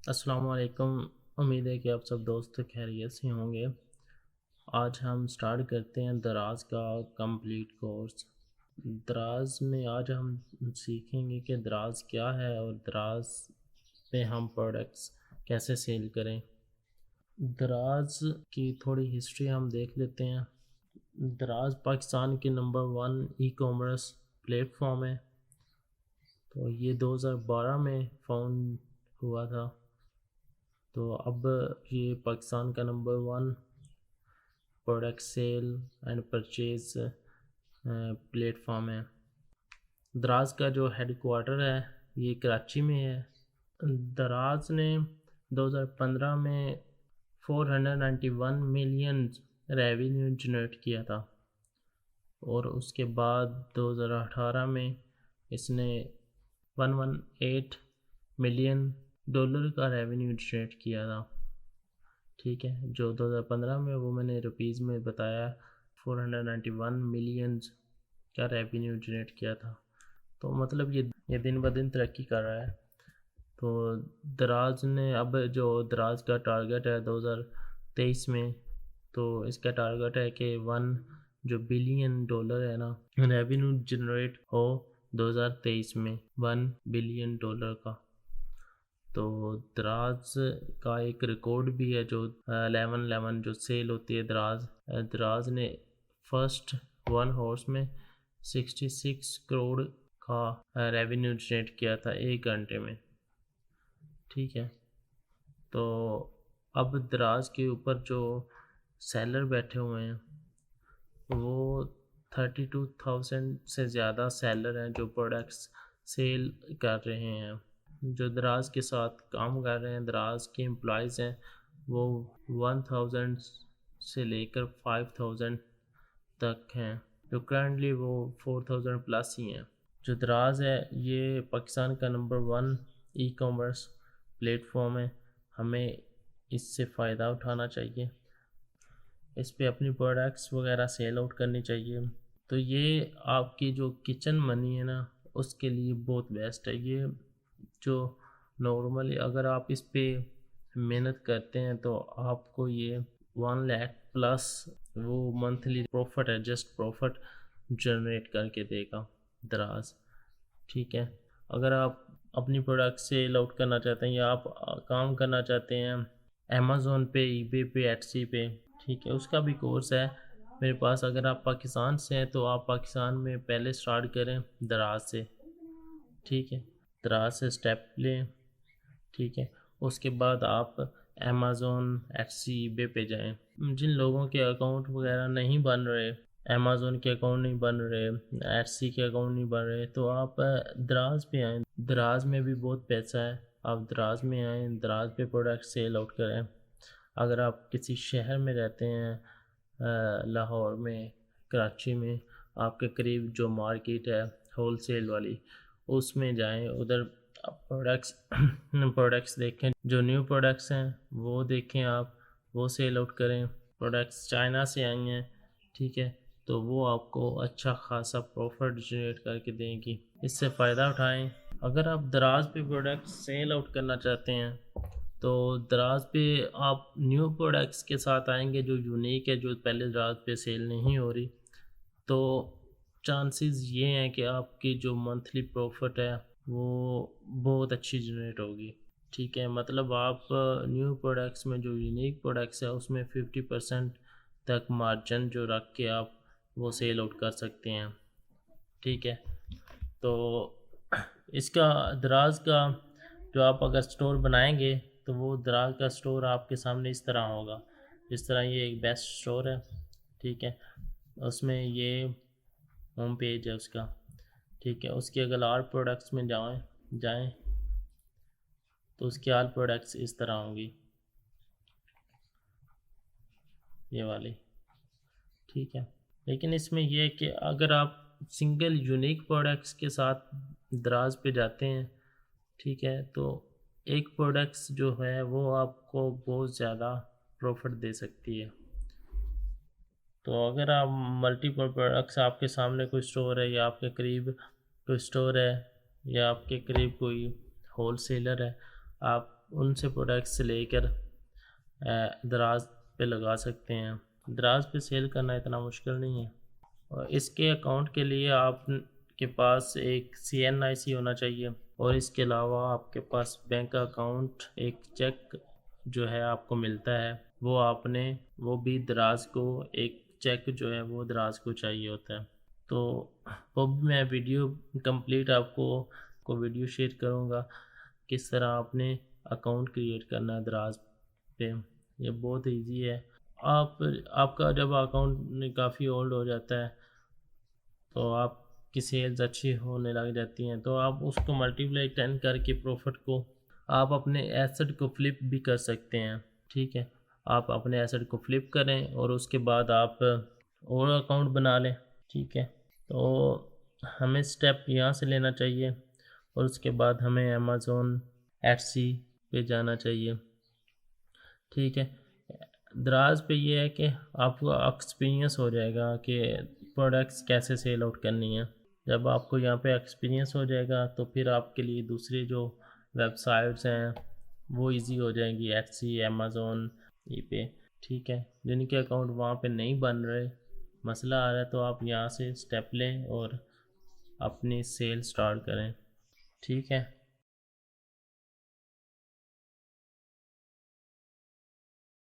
अस्सलाम वालेकुम। उम्मीद है कि आप सब दोस्त खैरियत से होंगे। आज हम स्टार्ट करते हैं दराज का कंप्लीट कोर्स। दराज में आज हम सीखेंगे कि दराज क्या है और दराज पे हम प्रोडक्ट्स कैसे सेल करें। दराज की थोड़ी हिस्ट्री हम देख लेते हैं। दराज पाकिस्तान के नंबर 1 ई कॉमर्स प्लेटफॉर्म है। तो ये 2012 में फाउंड हुआ था। तो अब ये पाकिस्तान का number 1 product sale and purchase platform है। दराज का जो हेडक्वार्टर है ये कराची में है। दराज ने 2015 में 491 मिलियन रेवेन्यू जनरेट किया था और उसके बाद 2018 में इसने 118 मिलियन डॉलर का रेवेन्यू जनरेट किया था। ठीक है, जो 2015 में वो मैंने रुपीज़ में बताया 491 मिलियंस का रेवेन्यू जनरेट किया था। तो मतलब ये दिन ब दिन तरक्की कर रहा है। तो दराज ने अब जो दराज का टारगेट है 2023 में, तो इसका टारगेट है कि 1 जो बिलियन डॉलर है ना रेवेन्यू जनरेट हो 2023 में 1 बिलियन डॉलर का। तो दराज का एक रिकॉर्ड भी है जो 1111 जो सेल होती है दराज ने फर्स्ट 1 हॉर्स में 66 करोड़ का रेवेन्यू जनरेट किया था 1 घंटे में। ठीक है, तो अब दराज के ऊपर जो सेलर बैठे हुए हैं वो 32,000 से ज़्यादा सेलर हैं जो प्रोडक्ट्स सेल कर रहे हैं। जो दराज के साथ काम कर रहे हैं, दराज के एम्प्लॉयज़ हैं, वो 1000 से लेकर 5000 तक हैं, जो करंटली वो 4000 प्लस ही हैं। जो दराज है ये पाकिस्तान का नंबर 1 ई कॉमर्स प्लेटफॉर्म है। हमें इससे फ़ायदा उठाना चाहिए, इस पे अपनी प्रोडक्ट्स वगैरह सेल आउट करनी चाहिए। तो ये आपकी जो किचन मनी है ना उसके लिए बहुत बेस्ट है। ये जो नॉर्मली अगर आप इस पे मेहनत करते हैं तो आपको ये 1 लाख प्लस वो मंथली प्रॉफिट है, जस्ट प्रॉफिट जनरेट करके देगा दराज। ठीक है, अगर आप अपनी प्रोडक्ट सेल आउट करना चाहते हैं या आप काम करना चाहते हैं अमेज़ोन पे, ईबे पे, एटसी पे, ठीक है, उसका भी कोर्स है मेरे पास। अगर आप पाकिस्तान से हैं तो आप पाकिस्तान में पहले स्टार्ट करें दराज से। ठीक है, दराज से स्टेप लें। ठीक है, उसके बाद आप अमेज़ोन, एटसी, ईबे पे जाएं। जिन लोगों के अकाउंट वगैरह नहीं बन रहे, अमेज़ोन के अकाउंट नहीं बन रहे, एटसी के अकाउंट नहीं बन रहे, तो आप दराज पे आएँ। दराज में भी बहुत पैसा है, आप दराज में आएँ, दराज पे प्रोडक्ट सेल आउट करें। अगर आप किसी शहर में रहते हैं, लाहौर में, कराची में, आपके करीब जो मार्केट है होल सेल वाली, उसमें जाएं, उधर प्रोडक्ट्स प्रोडक्ट्स देखें, जो न्यू प्रोडक्ट्स हैं वो देखें, आप वो सेल आउट करें। प्रोडक्ट्स चाइना से आई हैं, ठीक है, तो वो आपको अच्छा खासा प्रॉफिट जनरेट करके देंगी, इससे फ़ायदा उठाएं। अगर आप दराज पे प्रोडक्ट सेल आउट करना चाहते हैं तो दराज पे आप न्यू प्रोडक्ट्स के साथ आएंगे जो यूनिक है, जो पहले दराज पे सेल नहीं हो रही, तो चांसेस ये हैं कि आपकी जो मंथली प्रॉफिट है वो बहुत अच्छी जनरेट होगी। ठीक है, मतलब आप न्यू प्रोडक्ट्स में जो यूनिक प्रोडक्ट्स है उसमें 50% तक मार्जिन जो रख के आप वो सेल आउट कर सकते हैं। ठीक है, तो इसका दराज का जो आप अगर स्टोर बनाएंगे तो वो दराज का स्टोर आपके सामने इस तरह होगा। इस तरह ये एक बेस्ट स्टोर है। ठीक है, उसमें ये होम पेज है उसका। ठीक है, उसके अगर और प्रोडक्ट्स में जाएं तो उसकी ऑल प्रोडक्ट्स इस तरह होंगी, ये वाली। ठीक है, लेकिन इसमें यह है कि अगर आप सिंगल यूनिक प्रोडक्ट्स के साथ दराज पे जाते हैं, ठीक है, तो एक प्रोडक्ट्स जो है वो आपको बहुत ज़्यादा प्रॉफिट दे सकती है। तो अगर आप मल्टीपल प्रोडक्ट्स, आपके सामने कोई स्टोर है या आपके करीब कोई स्टोर है या आपके करीब कोई होल सेलर है, आप उनसे प्रोडक्ट्स लेकर दराज पे लगा सकते हैं। दराज पे सेल करना इतना मुश्किल नहीं है। और इसके अकाउंट के लिए आपके पास एक CNIC होना चाहिए, और इसके अलावा आपके पास बैंक अकाउंट, एक चेक जो है आपको मिलता है, वो भी दराज को, एक चेक जो है वो दराज को चाहिए होता है। तो वो भी मैं वीडियो कंप्लीट आपको वीडियो शेयर करूँगा किस तरह आपने अकाउंट क्रिएट करना है दराज पे। ये बहुत इजी है। आपका जब अकाउंट काफ़ी ओल्ड हो जाता है तो आपकी सेल्स अच्छी होने लग जाती हैं, तो आप उसको मल्टीप्लाई 10 करके प्रॉफिट को आप अपने एसेट को फ्लिप भी कर सकते हैं। ठीक है, आप अपने एसेट को फ्लिप करें और उसके बाद आप और अकाउंट बना लें। ठीक है, तो हमें स्टेप यहाँ से लेना चाहिए और उसके बाद हमें अमेज़ोन एटसी पे जाना चाहिए। ठीक है, दराज पे ये है कि आपको एक्सपीरियंस हो जाएगा कि प्रोडक्ट्स कैसे सेल आउट करनी है। जब आपको यहाँ पे एक्सपीरियंस हो जाएगा तो फिर आपके लिए दूसरी जो वेबसाइट्स हैं वो इजी हो जाएंगी, एटसी, अमेज़ोन, पे। ठीक है, जिनके अकाउंट वहाँ पे नहीं बन रहे, मसला आ रहा है, तो आप यहाँ से स्टेप लें और अपनी सेल स्टार्ट करें। ठीक है।